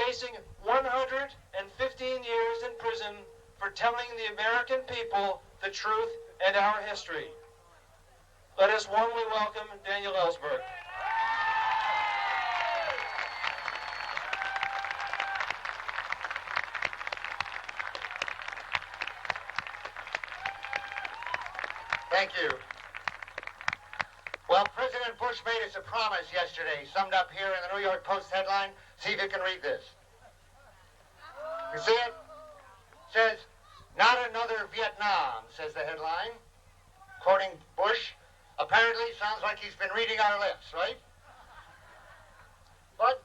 facing 115 years in prison for telling the American people the truth and our history. Let us warmly welcome Daniel Ellsberg. Thank you. Well, President Bush made us a promise yesterday, summed up here in the New York Post headline. See if you can read this. You see it? It says, "Not another Vietnam," says the headline. Quoting Bush, apparently sounds like he's been reading our lips, right? But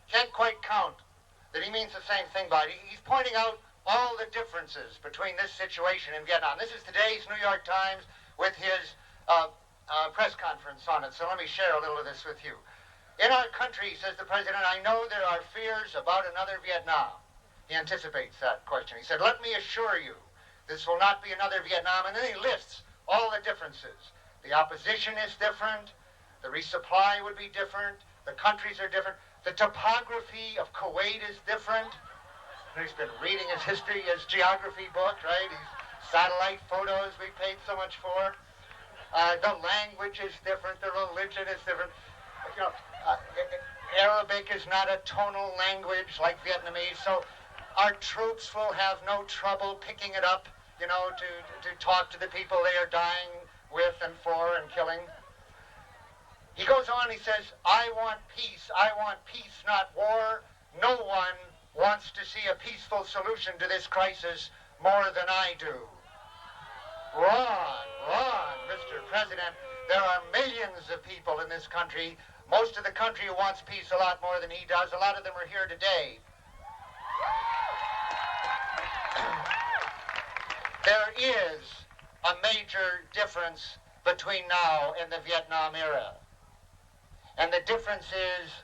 can't quite count that he means the same thing by it. He's pointing out all the differences between this situation in Vietnam. This is today's New York Times with his press conference on it. So let me share a little of this with you. "In our country," says the president, "I know there are fears about another Vietnam." He anticipates that question. He said, "Let me assure you, this will not be another Vietnam." And then he lists all the differences. The opposition is different. The resupply would be different. The countries are different. The topography of Kuwait is different. He's been reading his history, his geography book, right? His satellite photos we paid so much for. The language is different. The religion is different. You know, Arabic is not a tonal language like Vietnamese, so our troops will have no trouble picking it up, you know, to talk to the people they are dying with and for and killing. He goes on, he says, "I want peace. I want peace, not war. No one wants to see a peaceful solution to this crisis more than I do." Wrong, Mr. President. There are millions of people in this country, most of the country who wants peace a lot more than he does. A lot of them are here today. There is a major difference between now and the Vietnam era. And the difference is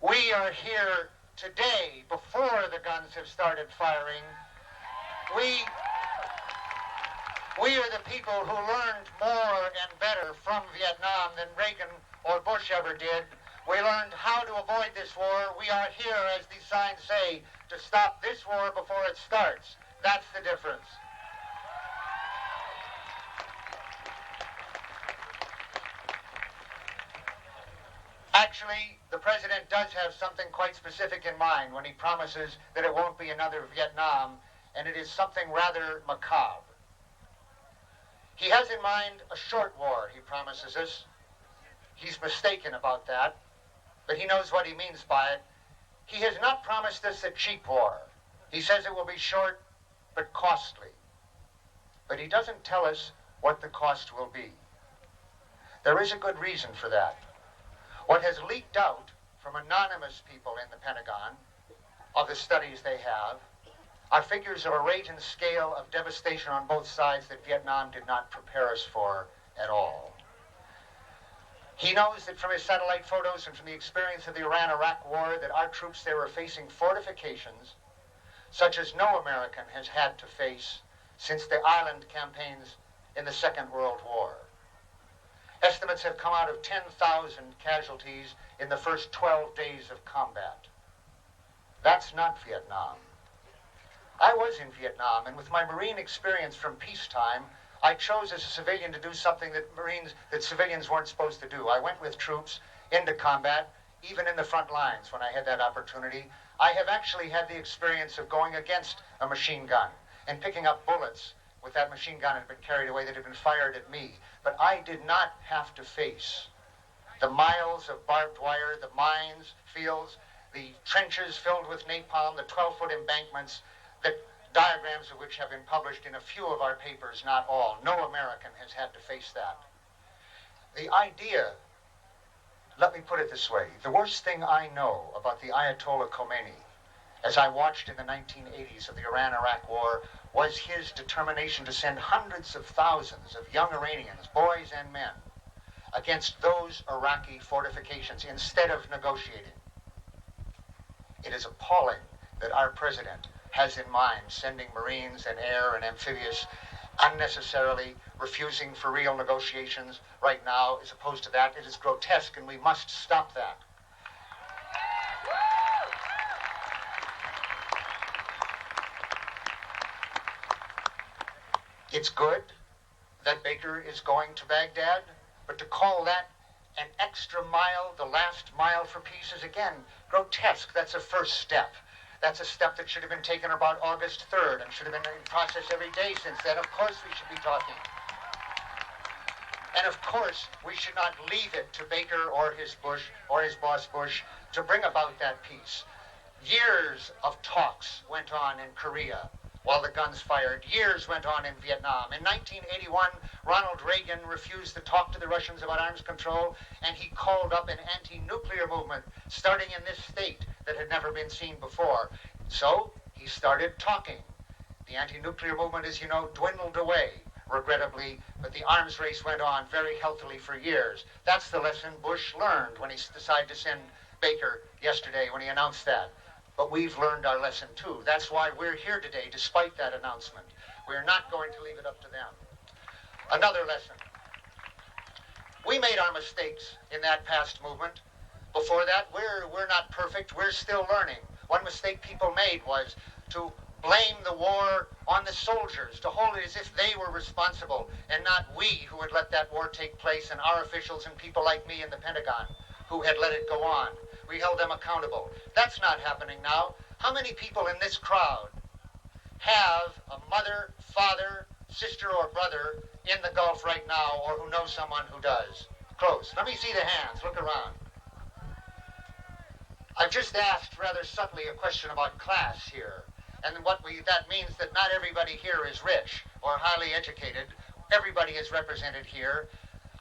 we are here today before the guns have started firing. We are the people who learned more and better from Vietnam than Reagan or Bush ever did. We learned how to avoid this war. We are here, as these signs say, to stop this war before it starts. That's the difference. Actually, the president does have something quite specific in mind when he promises that it won't be another Vietnam, and it is something rather macabre. He has in mind a short war, he promises us. He's mistaken about that, but he knows what he means by it. He has not promised us a cheap war. He says it will be short but costly. But he doesn't tell us what the cost will be. There is a good reason for that. What has leaked out from anonymous people in the Pentagon of the studies they have are figures of a rate and scale of devastation on both sides that Vietnam did not prepare us for at all. He knows that from his satellite photos and from the experience of the Iran-Iraq war that our troops there were facing fortifications such as no American has had to face since the island campaigns in the Second World War. Estimates have come out of 10,000 casualties in the first 12 days of combat. That's not Vietnam. I was in Vietnam, and with my Marine experience from peacetime, I chose as a civilian to do something that civilians weren't supposed to do. I went with troops into combat, even in the front lines when I had that opportunity. I have actually had the experience of going against a machine gun and picking up bullets with that machine gun had been carried away that had been fired at me. But I did not have to face the miles of barbed wire, the mines, fields, the trenches filled with napalm, the 12-foot embankments, the diagrams of which have been published in a few of our papers, not all. No American has had to face that. The idea, let me put it this way, the worst thing I know about the Ayatollah Khomeini, as I watched in the 1980s of the Iran-Iraq war, was his determination to send hundreds of thousands of young Iranians, boys and men, against those Iraqi fortifications instead of negotiating. It is appalling that our president has in mind sending Marines and air and amphibious unnecessarily, refusing for real negotiations right now as opposed to that. It is grotesque, and we must stop that. It's good that Baker is going to Baghdad, but to call that an extra mile, the last mile for peace, is again grotesque. That's a first step. That's a step that should have been taken about August 3rd and should have been in process every day since then. Of course we should be talking. And of course we should not leave it to Baker or his boss Bush to bring about that peace. Years of talks went on in Korea while the guns fired. Years went on in Vietnam. In 1981, Ronald Reagan refused to talk to the Russians about arms control, and he called up an anti-nuclear movement starting in this state that had never been seen before. So he started talking. The anti-nuclear movement, as you know, dwindled away, regrettably, but the arms race went on very healthily for years. That's the lesson Bush learned when he decided to send Baker yesterday when he announced that. But we've learned our lesson too. That's why we're here today, despite that announcement. We're not going to leave it up to them. Another lesson. We made our mistakes in that past movement. Before that, we're not perfect. We're still learning. One mistake people made was to blame the war on the soldiers, to hold it as if they were responsible and not we who had let that war take place, and our officials and people like me in the Pentagon who had let it go on. We held them accountable. That's not happening now. How many people in this crowd have a mother, father, sister, or brother in the Gulf right now, or who knows someone who does? Close. Let me see the hands. Look around. I've just asked rather subtly a question about class here. And that means that not everybody here is rich or highly educated. Everybody is represented here.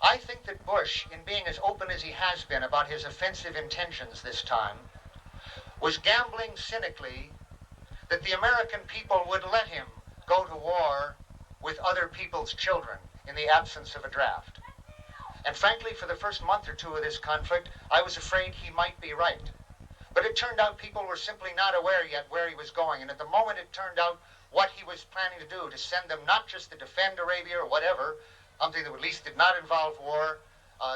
I think that Bush, in being as open as he has been about his offensive intentions this time, was gambling cynically that the American people would let him go to war with other people's children in the absence of a draft. And frankly, for the first month or two of this conflict, I was afraid he might be right. But it turned out people were simply not aware yet where he was going. And at the moment it turned out what he was planning to do, to send them not just to defend Arabia or whatever, something that at least did not involve war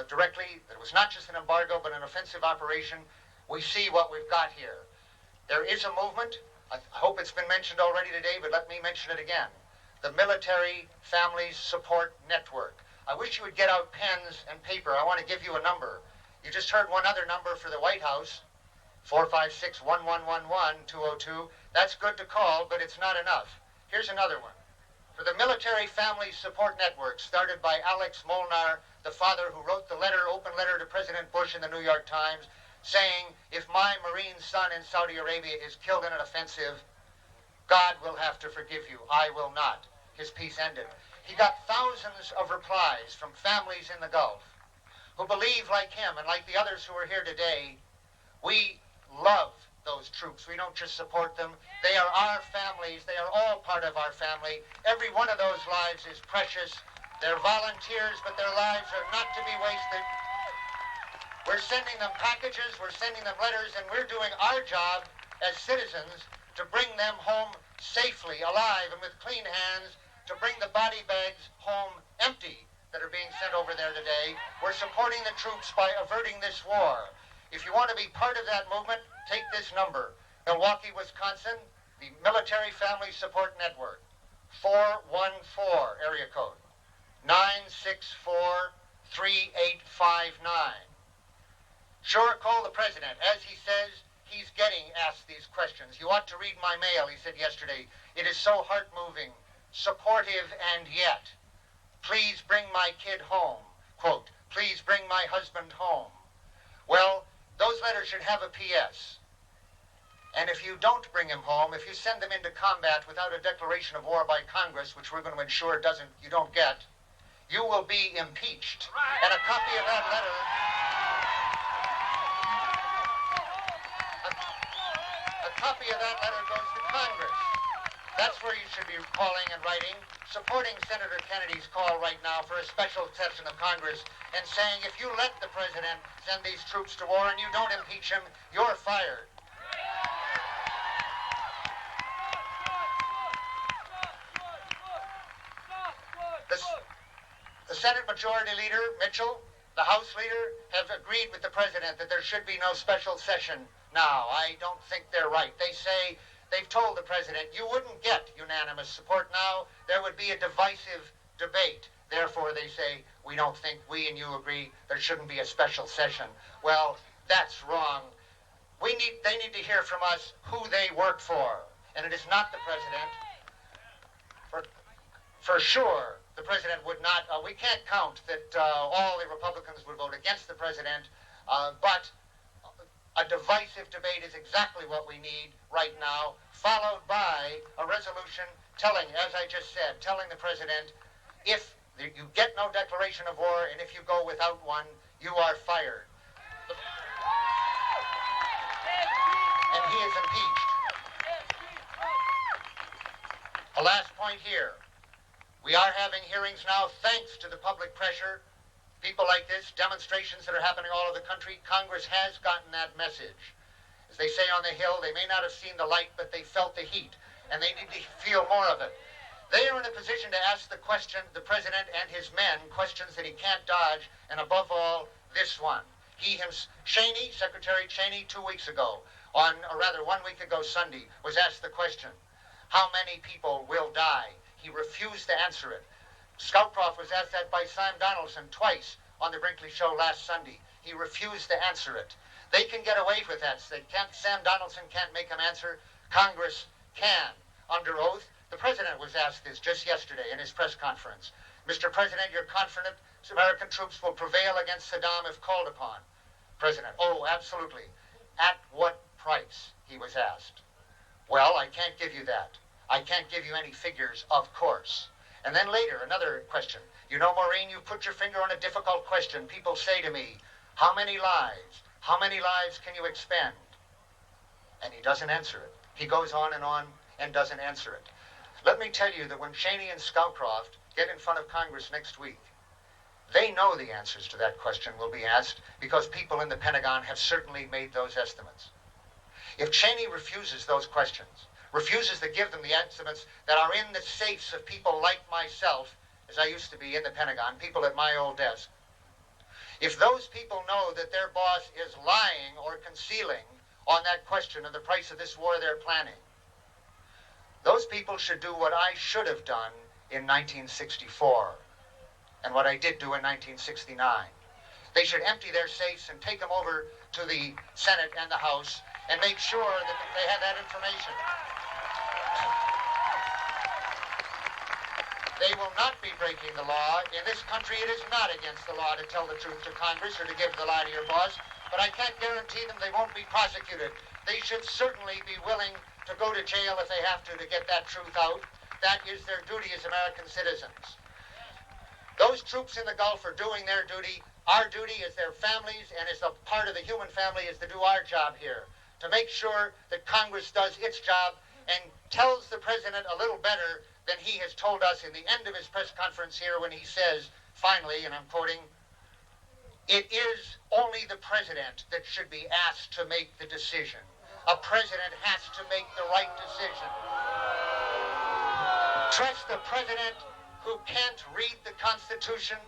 directly, that it was not just an embargo but an offensive operation. We see what we've got here. There is a movement. I hope it's been mentioned already today, but let me mention it again. The Military Families Support Network. I wish you would get out pens and paper. I want to give you a number. You just heard one other number for the White House, 456-1111-202. That's good to call, but it's not enough. Here's another one. For the Military Families Support Network, started by Alex Molnar, the father who wrote the open letter to President Bush in the New York Times, saying, if my Marine son in Saudi Arabia is killed in an offensive, God will have to forgive you. I will not. His piece ended. He got thousands of replies from families in the Gulf who believe, like him and like the others who are here today, we love those troops. We don't just support them. They are our families. They are all part of our family. Every one of those lives is precious. They're volunteers, but their lives are not to be wasted. We're sending them packages, we're sending them letters, and we're doing our job as citizens to bring them home safely, alive, and with clean hands, to bring the body bags home empty that are being sent over there today. We're supporting the troops by averting this war. If you want to be part of that movement, take this number. Milwaukee, Wisconsin, the Military Family Support Network, 414, area code, 964-3859. Sure, call the president. As he says, he's getting asked these questions. You ought to read my mail, he said yesterday. It is so heart-moving, supportive, and yet, please bring my kid home. Quote, please bring my husband home. Well, those letters should have a P.S. And if you don't bring him home, if you send them into combat without a declaration of war by Congress, which we're going to ensure you don't get, you will be impeached. Right. And a copy of that letter... A copy of that letter goes to Congress. That's where you should be calling and writing, supporting Senator Kennedy's call right now for a special session of Congress and saying, if you let the president send these troops to war and you don't impeach him, you're fired. The Senate Majority Leader, Mitchell, the House Leader, have agreed with the president that there should be no special session now. I don't think they're right. They say they've told the president, you wouldn't get unanimous support now. There would be a divisive debate. Therefore, they say, we don't think we and you agree there shouldn't be a special session. Well, that's wrong. They need to hear from us who they work for. And it is not the president. For sure, the president would not, we can't count that all the Republicans would vote against the president, but a divisive debate is exactly what we need right now, followed by a resolution telling, as I just said, telling the president, if you get no declaration of war, and if you go without one, you are fired. And he is impeached. A last point here. We are having hearings now thanks to the public pressure. People like this, demonstrations that are happening all over the country, Congress has gotten that message. As they say on the Hill, they may not have seen the light, but they felt the heat, and they need to feel more of it. They are in a position to ask the question, the president and his men, questions that he can't dodge, and above all, this one. Cheney, Secretary Cheney, 2 weeks ago, or rather 1 week ago Sunday, was asked the question, how many people will die? He refused to answer it. Scowcroft was asked that by Sam Donaldson twice on the Brinkley Show last Sunday. He refused to answer it. They can get away with that. Sam Donaldson can't make him answer. Congress can, under oath. The president was asked this just yesterday in his press conference. Mr. President, you're confident American troops will prevail against Saddam if called upon? President, oh, absolutely. At what price, he was asked. Well, I can't give you that. I can't give you any figures, of course. And then later, another question. You know, Maureen, you put your finger on a difficult question. People say to me, how many lives? How many lives can you expend? And he doesn't answer it. He goes on and doesn't answer it. Let me tell you that when Cheney and Scowcroft get in front of Congress next week, they know the answers to that question will be asked because people in the Pentagon have certainly made those estimates. If Cheney refuses those questions, refuses to give them the estimates that are in the safes of people like myself, as I used to be in the Pentagon, people at my old desk, if those people know that their boss is lying or concealing on that question of the price of this war they're planning, those people should do what I should have done in 1964 and what I did do in 1969. They should empty their safes and take them over to the Senate and the House and make sure that they have that information. They will not be breaking the law. In this country, it is not against the law to tell the truth to Congress or to give the lie to your boss, but I can't guarantee them they won't be prosecuted. They should certainly be willing to go to jail if they have to get that truth out. That is their duty as American citizens. Those troops in the Gulf are doing their duty. Our duty as their families and as a part of the human family is to do our job here, to make sure that Congress does its job and tells the president a little better than he has told us in the end of his press conference here when he says, finally, and I'm quoting, it is only the president that should be asked to make the decision. A president has to make the right decision. Trust the president who can't read the Constitution,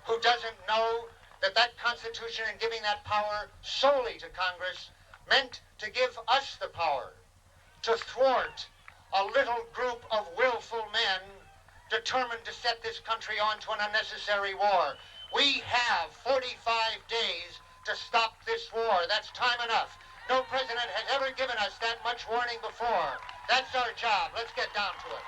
who doesn't know that that Constitution and giving that power solely to Congress meant to give us the power to thwart a little group of willful men determined to set this country on to an unnecessary war. We have 45 days to stop this war. That's time enough. No president has ever given us that much warning before. That's our job. Let's get down to it.